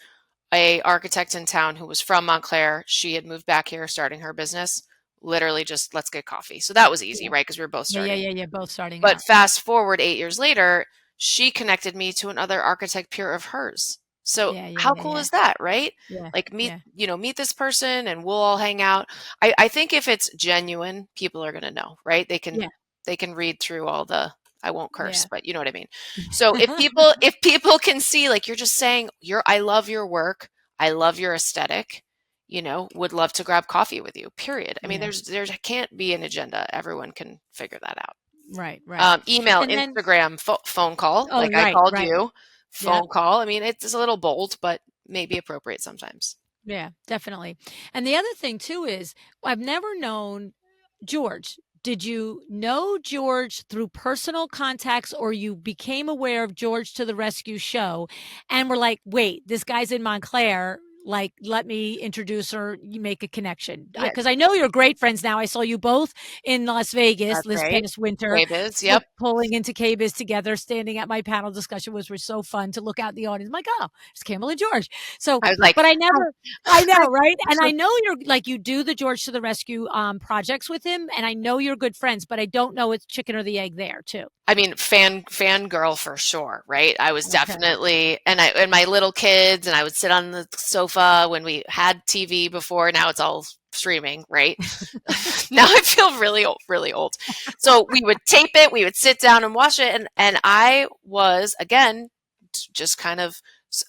A architect in town who was from Montclair, she had moved back here, starting her business. Literally just, let's get coffee. So that was easy, yeah. right? Because we were both Yeah, yeah, starting. yeah, yeah, both starting But out. fast forward 8 years later, she connected me to another architect peer of hers. So Yeah, yeah, how yeah, cool yeah, is that, right? yeah, Like, yeah, meet this person and we'll all hang out. I think if it's genuine, people are gonna know, right? yeah, They can read through all the, I won't curse, yeah. but you know what I mean. So if people can see, like, you're just saying, I love your work, I love your aesthetic, would love to grab coffee with you, period. I mean, Yeah, there can't be an agenda. Everyone can figure that out. right, right. Email, And then Instagram, phone call, oh, like I right, called right. you, Yep. phone call. I mean, it's a little bold, but maybe appropriate sometimes. Yeah, definitely. And the other thing too is I've never known George. Did you know George through personal contacts, or you became aware of George to the Rescue show and were like, "Wait, this guy's in Montclair, like, let me introduce her, you make a connection." Yeah, Because I know you're great friends now. I saw you both in Las Vegas that's this right. past winter, KBiz, yep. pulling into KBiz together, standing at my panel discussion, which was so fun to look out in the audience. I'm like, "Oh, it's Campbell and George." So, I was like, but I "Hi, never I know, hi." right? And I know you're like you do the George to the Rescue projects with him, and I know you're good friends, but I don't know it's chicken or the egg there too. I mean, fangirl for sure, right? I was Okay. definitely, and my little kids, and I would sit on the sofa when we had TV before. Now it's all streaming, right? Now I feel really old, really old. So we would tape it, we would sit down and watch it, and I was, again, just kind of,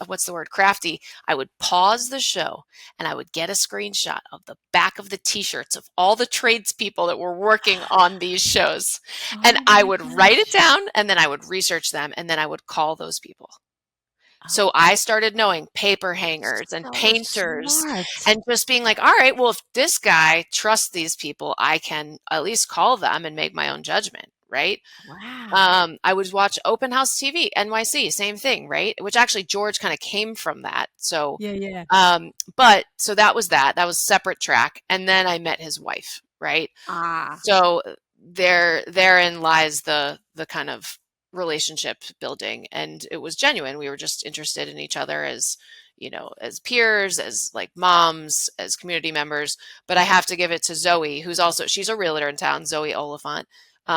what's the word, crafty. I would pause the show and I would get a screenshot of the back of the t-shirts of all the tradespeople that were working on these shows, and Oh I my would write it gosh. down, and then I would research them, and then I would call those people. Oh, So I started knowing paper hangers and so painters, smart. and just being like, all right, well, if this guy trusts these people, I can at least call them and make my own judgment, right? Wow. I would watch Open House TV, NYC, same thing, right? Which actually George kind of came from that. So, Yeah, yeah. but so that was that. That was separate track. And then I met his wife, right? Ah. So therein lies the kind of relationship building, and it was genuine. We were just interested in each other as, as peers, as like moms, as community members. But I have to give it to Zoe, who's also, she's a realtor in town, Zoe Oliphant.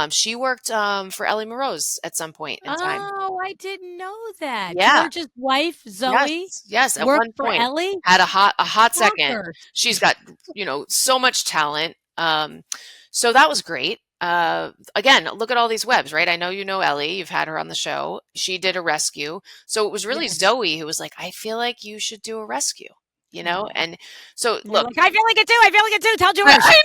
She worked for Ellie Morose at some point in time. Oh, I didn't know that. Yeah. George's wife, Yes, Zoe, yes, at worked one for point, Ellie? had a hot second. Bonkers. She's got, so much talent. So that was great. Again, look at all these webs, right? I know you know Ellie, you've had her on the show. She did a rescue. So it was really Yes. Zoe who was like, I feel like you should do a rescue, Oh. And so You're look, like, "I feel like it too, I feel like it too, tell I, George." I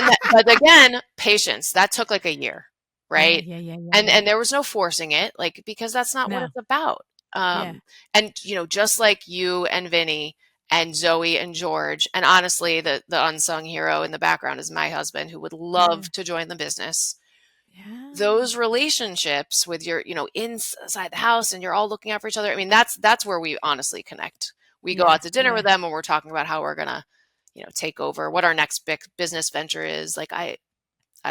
know. But again, patience. That took like a year, Yeah, right? yeah, yeah, yeah, And yeah. and there was no forcing it, like, because that's not what No. it's about. Yeah. And just like you and Vinny and Zoe and George, and honestly, the unsung hero in the background is my husband, who would Yeah. love to join the business. Yeah. Those relationships with your, inside the house, and you're all looking out for each other. I mean, that's where we honestly connect. We go Yeah, out to dinner yeah. with them, and we're talking about how we're gonna, take over, what our next big business venture is. Like, I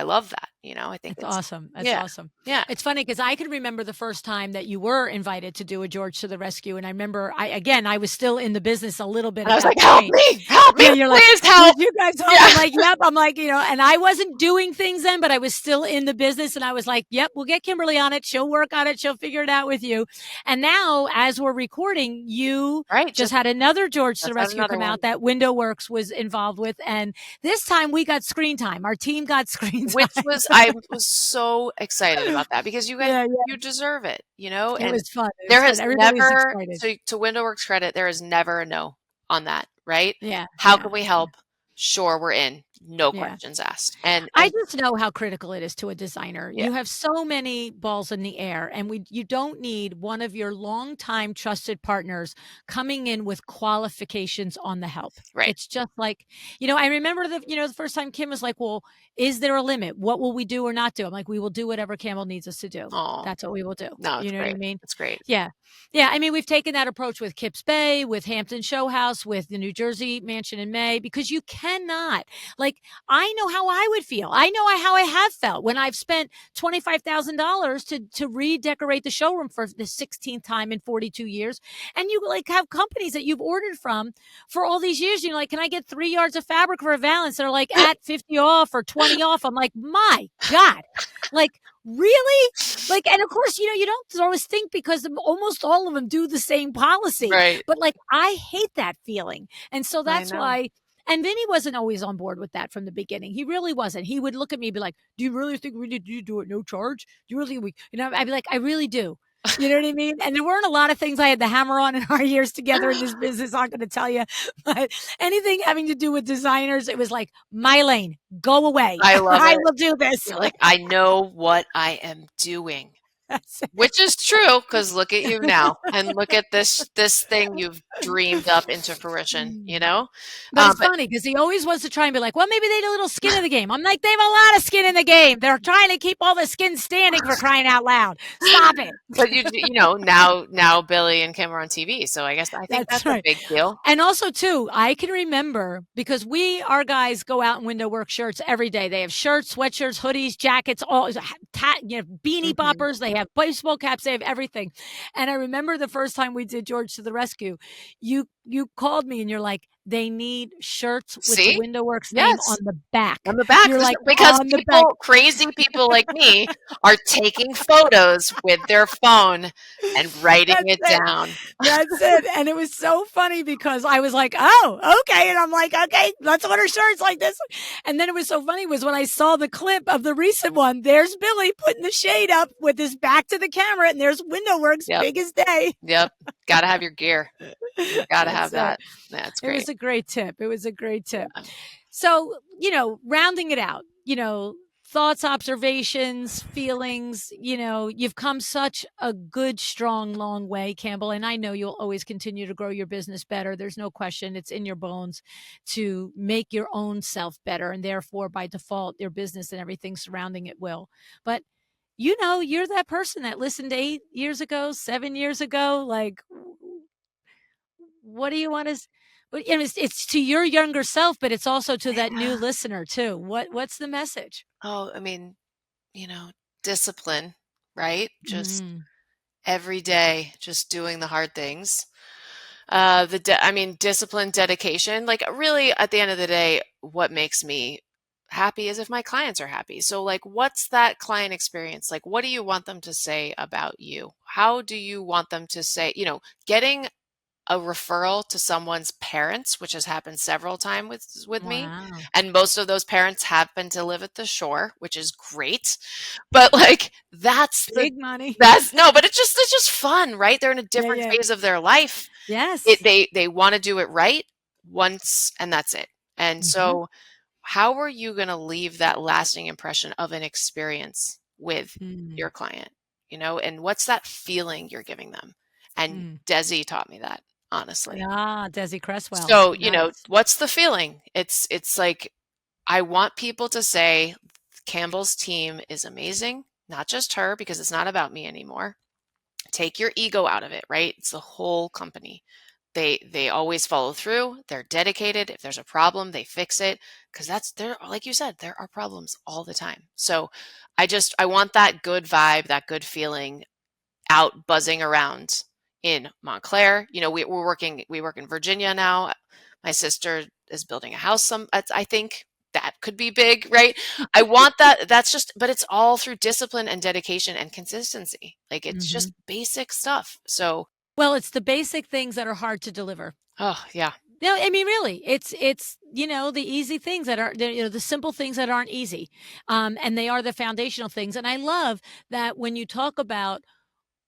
love that. I think It's awesome. That's yeah, awesome. yeah. It's funny because I can remember the first time that you were invited to do a George to the Rescue, and I remember I was still in the business a little bit And I at was that like, help point. me, help me, Yeah, you're like, please "Would help. you guys help?" Yeah. I'm like, "Yep." I'm like, and I wasn't doing things then, but I was still in the business, and I was like, "Yep, we'll get Kimberly on it. She'll work on it. She'll figure it out with you." And now, as we're recording, you Right. just had another George to the Just had Rescue another come one. out that Window Works was involved with, and this time we got screen time. Our team got screen Which time. was I was so excited about that because you guys Yeah, yeah. you deserve it, It and was fun. It was there fun. has Everybody was never excited. to WindowWorks' credit, there is never a no on that, right? Yeah, How yeah, can we help? Sure, we're in. No yeah. questions asked. And I just know how critical it is to a designer. yeah, You have so many balls in the air, and you don't need one of your longtime trusted partners coming in with qualifications on the help. right. It's just like, I remember the first time Kim was like, "Well, is there a limit? What will we do or not do?" I'm like, "We will do whatever Campbell needs us to do. Oh, That's what we will do." no, You it's know what I great. mean? It's great. Yeah. Yeah, I mean, we've taken that approach with Kips Bay, with Hampton Show House, with the New Jersey Mansion in May, because you cannot, like, I know how I would feel. I know how I have felt when I've spent $25,000 to redecorate the showroom for the 16th time in 42 years. And you like have companies that you've ordered from for all these years. You're like, can I get 3 yards of fabric for a Valance? They're like at 50 off or 20 off. I'm like, my God, like, really? Like, and of course, you don't always think because almost all of them do the same policy. Right. But like, I hate that feeling. And so I that's know. why. And Vinny wasn't always on board with that from the beginning. He really wasn't. He would look at me and be like, "Do you really think we need to do it no charge? Do you really think we?" I'd be like, "I really do." You know what I mean? And there weren't a lot of things I had to hammer on in our years together in this business. I'm going to tell you, but anything having to do with designers, it was like, my lane, go away. I love I it. will do this. You're like, "I know what I am doing." That's Which is true, because look at you now, and look at this thing you've dreamed up into fruition, it. But it's But funny because he always wants to try and be like, well, maybe they had a little skin in the game. I'm like, they have a lot of skin in the game. They're trying to keep all the skin standing for crying out loud. Stop it. but now Billy and Kim are on TV, so I think That's that's a right. big deal. And also, too, I can remember because our guys go out and window work shirts every day. They have shirts, sweatshirts, hoodies, jackets, all beanie Mhm. boppers. They have baseball caps. They have everything. And I remember the first time we did George to the Rescue, you called me and you're like, they need shirts with the See? Window Works name on Yes. the back. On the back, You're like because on the back. crazy people like me are taking photos with their phone and writing That's it it. down. That's it. And it was so funny because I was like, oh, okay. And I'm like, okay, let's order shirts like this. And then it was so funny was when I saw the clip of the recent one, there's Billy putting the shade up with his back to the camera, and there's Window Works Yep, big as day. yep. Gotta have your gear. You gotta have That's it. that. That's It was great. a great tip. It was a great tip. Yeah. So, rounding it out, thoughts, observations, feelings, you've come such a good, strong, long way, Campbell. And I know you'll always continue to grow your business better. There's no question. It's in your bones to make your own self better. And therefore, by default, your business and everything surrounding it will. But you're that person that listened 8 years ago, 7 years ago. Like, what do you want to? But it's to your younger self, but it's also to that new Yeah. listener too. What's the message? Oh, I mean, you know, discipline, right? Just Mm, every day, just doing the hard things. Discipline, dedication. Like, really, at the end of the day, what makes me happy is if my clients are happy. So, like, what's that client experience? Like, what do you want them to say about you? How do you want them to say, getting a referral to someone's parents, which has happened several times with me, wow. and most of those parents happen to live at the shore, which is great. But like Big money. that's no, but it's just fun, right? They're in a Yeah, different yeah. phase of their life. Yes. They want to do it right once, and that's it. And Mhm. so how are you going to leave that lasting impression of an experience with Mm, your client? And what's that feeling you're giving them? And mm. Desi taught me that, honestly. Desi Cresswell. So, Nice. what's the feeling? It's like I want people to say Campbell's team is amazing, not just her, because it's not about me anymore. Take your ego out of it, right? It's the whole company. They always follow through. They're dedicated. If there's a problem, they fix it, because that's there, like you said, there are problems all the time. So I want that good vibe, that good feeling out buzzing around in Montclair. We work in Virginia now. My sister is building a house. I think that could be big, right? I want that. That's just, but it's all through discipline and dedication and consistency. Like, it's Mhm. just basic stuff. So, Well, it's the basic things that are hard to deliver. oh yeah, No, I mean, really, it's the easy things that are the simple things that aren't easy, and they are the foundational things. And I love that when you talk about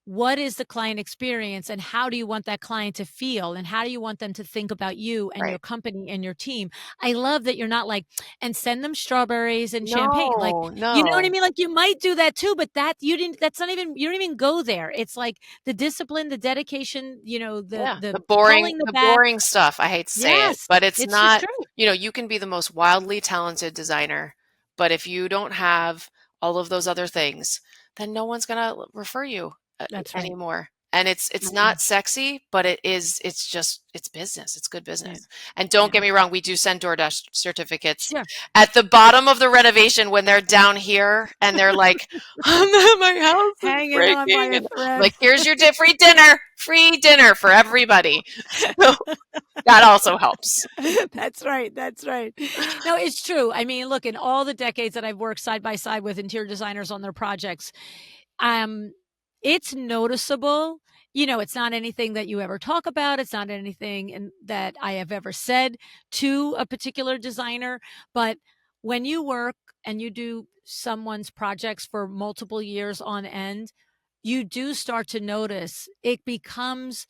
what is the client experience and how do you want that client to feel and how do you want them to think about you and your right. company and your team. I love that you're not like, and send them strawberries and champagne, like, No, you know what I no. mean? Like, you might do that too, but that you didn't that's not even you don't even go there. It's like the discipline, the dedication, the Yeah, the the calling the bat. boring stuff, I hate to say it, Yes, but it's it's just not, true. you can be the most wildly talented designer, but if you don't have all of those other things, then no one's gonna refer you That's right. anymore. And it's Mm-mm. not sexy, but it's just, it's business. It's good Yeah, business. And don't yeah. get me wrong, we do send DoorDash certificates Sure. at the bottom of the renovation when they're down here and they're like, my house is Hanging on by breaking. a And I'm thread. like, here's your free dinner for everybody. So that also helps. That's right, that's right. No, it's true. I mean, look, in all the decades that I've worked side by side with interior designers on their projects, um, it's noticeable. It's not anything that you ever talk about. It's not anything that I have ever said to a particular designer. But when you work and you do someone's projects for multiple years on end, you do start to notice it becomes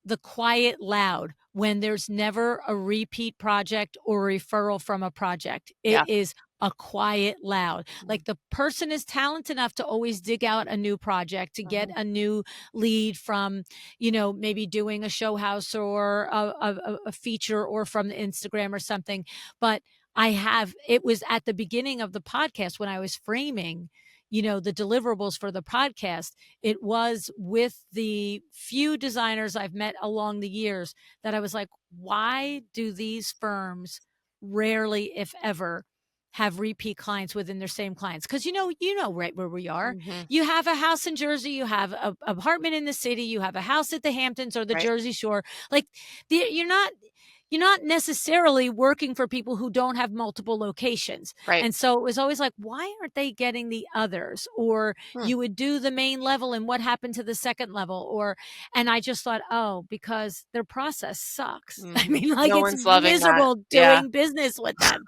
the quiet loud when there's never a repeat project or referral from a project. It Yeah. is a quiet loud. Like, the person is talented enough to always dig out a new project, to get Mhm. a new lead from, maybe doing a show house or a feature or from the Instagram or something. But it was at the beginning of the podcast when I was framing, the deliverables for the podcast. It was with the few designers I've met along the years that I was like, why do these firms rarely, if ever, have repeat clients within their same clients? Because right where we are. Mhm. You have a house in Jersey, you have a apartment in the city, you have a house at the Hamptons or the Right. Jersey Shore. Like, you're not necessarily working for people who don't have multiple locations. Right. And so it was always like, why aren't they getting the others? Or Hmm. you would do the main level and what happened to the second level? And I just thought, oh, because their process sucks. I Mhm. mean, like, No it's one's loving that. miserable Yeah. doing business with them.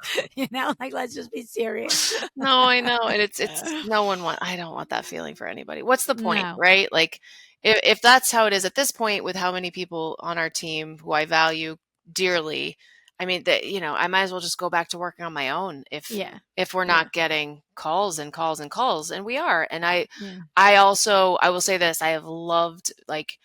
Like, let's just be serious. No, I know, and it's no one want I don't want that feeling for anybody. What's the point, No. right? Like, if that's how it is at this point with how many people on our team who I value dearly, I mean, I might as well just go back to working on my own Yeah. if we're Yeah. not getting calls and calls and calls, and we are. And Yeah. I will say this, I have loved, like,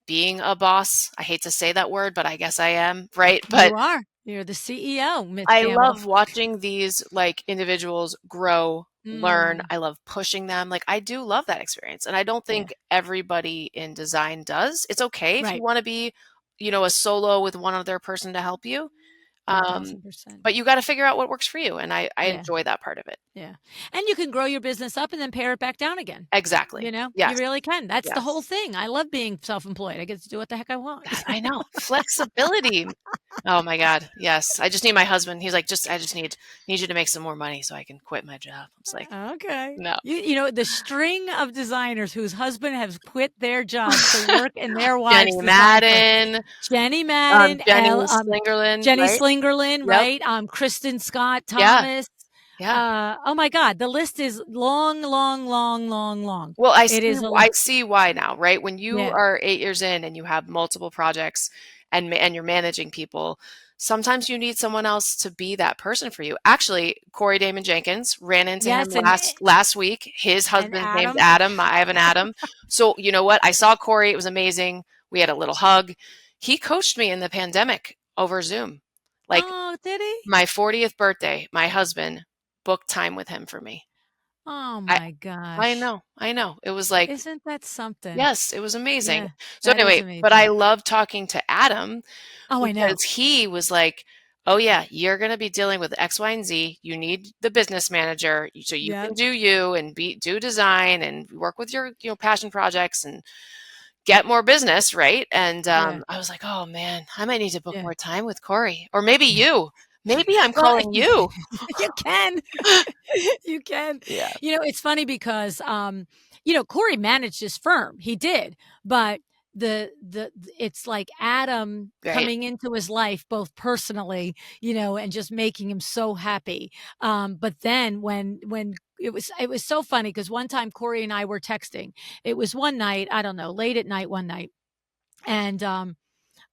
being a boss. I hate to say that word, but I guess I am, right? But You are. You're the CEO, Miss I Campbell. love watching these, like, individuals grow, learn. Mm. I love pushing them. Like, I do love that experience, and I don't Yeah. think everybody in design does. It's okay if you Right. wanna be, a solo with one other person to help you, um, 1000%. but you gotta figure out what works for you, and I Yeah. enjoy that part of it. Yeah. And you can grow your business up and then pare it back down again. Exactly. You Yes. really can. That's the whole Yes. thing. I love being self-employed. I get to do what the heck I want. God, I know. Flexibility. Oh my god, yes. I just need my husband. He's like, "Just I just need you to make some more money so I can quit my job." I was like, Okay. "No." The string of designers whose husband has quit their jobs to work in their wives' Jenny design firm. Madden, Jenny Madden, Jenny Slingerland, Jenny right? Slingerland, Yep. right? Kristen Scott Yeah, Thomas. yeah. Oh my God, the list is long, long, long, long, long. Well, It is a I see why now, right? When you yeah. are 8 years in and you have multiple projects and you're managing people, sometimes you need someone else to be that person for you. Actually, Corey Damon Jenkins, ran into him Yes, last week. His and husband's name's Adam. Adam. I have an Adam. So, you know what? I saw Corey. It was amazing. We had a little hug. He coached me in the pandemic over Zoom. Like, Oh, did he? my 40th birthday, my husband booked time with him for me. Oh I my I gosh. know, I know. It was like, Isn't that something? yes, it was amazing. Yeah, So that is anyway, but I amazing. love talking to Adam Oh, I know. because he was like, "Oh yeah, you're going to be dealing with X, Y, and Z. You need the business manager so you Yep. can do you and do design and work with your, passion projects and get more business, right?" And Yeah, I was like, "Oh man, I might need to book yeah. more time with Corey, or maybe you. Maybe I'm Well, calling you." you can. You can. Yeah. It's funny because, Corey managed his firm. He did, but it's like Adam Right. coming into his life both personally, and just making him so happy. But then when it was so funny because one time Corey and I were texting. It was one night, I don't know, late at night one night, and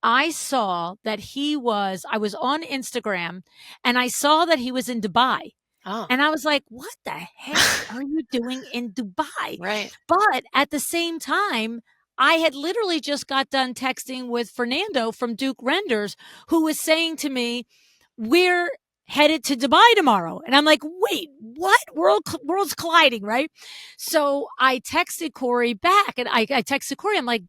I saw that I was on Instagram and I saw that he was in Dubai. Oh, And I was like, "What the heck are you doing in Dubai?" right. But at the same time, I had literally just got done texting with Fernando from Duke Renders, who was saying to me, "We're headed to Dubai tomorrow." And I'm like, "Wait, what? Worlds colliding, right?" So I texted Corey back and I texted Corey. I'm like,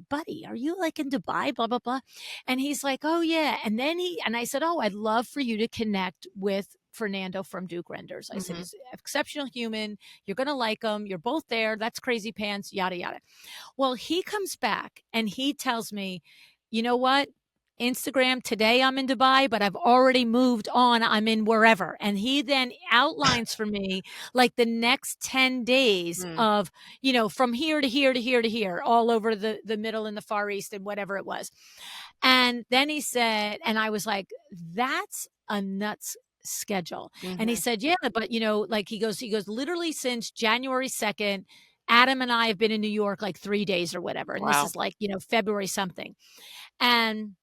"Buddy, are you like in Dubai? Blah, blah, blah." And he's like, "Oh, yeah." And I said, "Oh, I'd love for you to connect with Fernando from Duke Renders." I said, Mhm. "He's an exceptional human. You're going to like him. You're both there. That's crazy pants, yada, yada." Well, he comes back and he tells me, "You know what? Instagram today I'm in Dubai, but I've already moved on. I'm in wherever." And he then outlines for me like the next 10 days Mm. of, from here to here to here to here, all over the middle and the far east and whatever it was. And then he said, and I was like, "That's a nuts schedule." And he Mhm. said, "Yeah, but like he goes, literally since January 2nd, Adam and I have been in New York like 3 days or whatever. And this Wow. is like, February something." And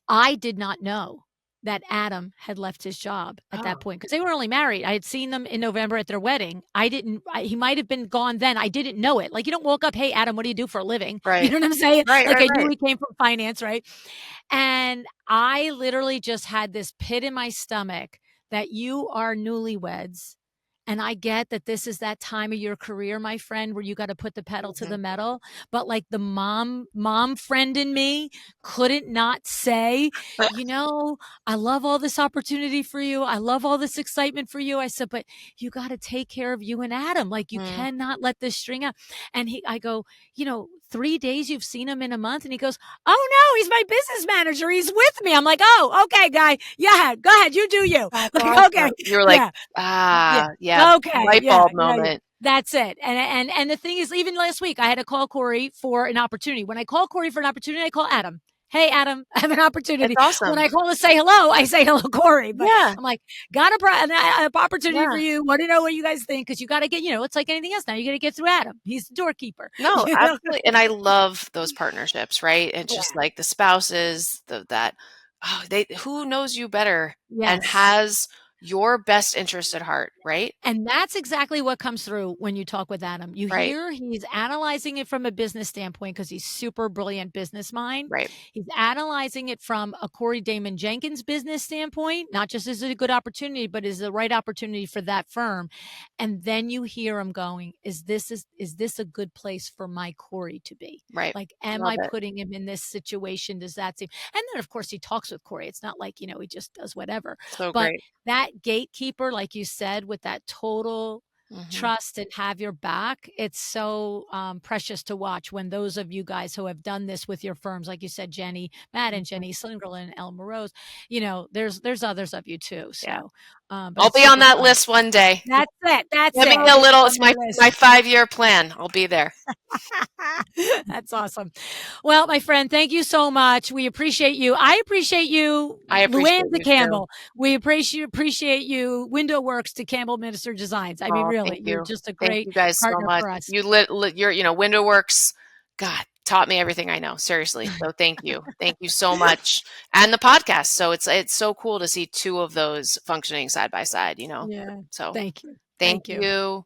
I did not know that Adam had left his job at that Oh, point because they were only married. I had seen them in November at their wedding. He might have been gone then. I didn't know it. Like, you don't walk up, "Hey, Adam, what do you do for a living?" You right. know what I'm saying? Right, Like, right, I knew right. he came from finance, right? And I literally just had this pit in my stomach that you are newlyweds. And I get that this is that time of your career, my friend, where you got to put the pedal to the Mhm. metal. But like the mom friend in me couldn't not say, "I love all this opportunity for you. I love all this excitement for you." I said, "But you got to take care of you and Adam. Like, you Mm. cannot let this string out." And I go, 3 days you've seen him in a month. And he goes, "Oh no, he's my business manager. He's with me." I'm like, "Oh, okay, guy. Yeah, go ahead. You do you." That's Like, okay. awesome. You were like, Yeah. Yeah. "Ah, yeah, Okay. light Yeah. bulb Yeah. Yeah. moment." That's it. And the thing is, even last week, I had to call Corey for an opportunity. When I call Corey for an opportunity, I call Adam. "Hey, Adam, I have an It's opportunity." When awesome. I call to say hello, I say hello, Corey. But Yeah, I'm like, "Got an opportunity for yeah. you. Want to know what you guys think?" Because you got to get, it's like anything else now. You got to get through Adam. He's the doorkeeper. No, You know? absolutely, and I love those partnerships, right? It's just Yeah. like the spouses, they who knows you better and Yes. has your best interest at heart, right? And that's exactly what comes through when you talk with Adam. You Right, hear he's analyzing it from a business standpoint because he's super brilliant business mind. right, He's analyzing it from a Corey Damon Jenkins business standpoint, not just as a good opportunity, but as the right opportunity for that firm. And then you hear him going, is this a good place for my Corey to be? right. Like, am Love I it. putting him in this situation? Does that seem? And then of course he talks with Corey. It's not like, he just does whatever. So But great. that gatekeeper, like you said, with that total Mhm. trust and have your back, it's so precious to watch when those of you guys who have done this with your firms, like you said, Jenny Madden, Mhm. Jenny Slingerland, Elma Rose, there's others of you too. Yeah. So, but I'll it's be on super that fun. list one day. That's it. That's Give me it. a It's little on it's my my list. 5-year plan. I'll be there. That's awesome. Well, my friend, thank you so much. We appreciate you. I appreciate you, I LuAnn appreciate to you too. Campbell. We appreciate you, Window Works to Campbell Minister Designs. I mean, Oh, thank really, you're you. just a Thank great you guys so partner much. for us. You your, Window Works, God, taught me everything I know, seriously. So thank you. Thank you so much. And the podcast. So it's so cool to see two of those functioning side by side. Yeah. So Thank you. thank Thank you. you.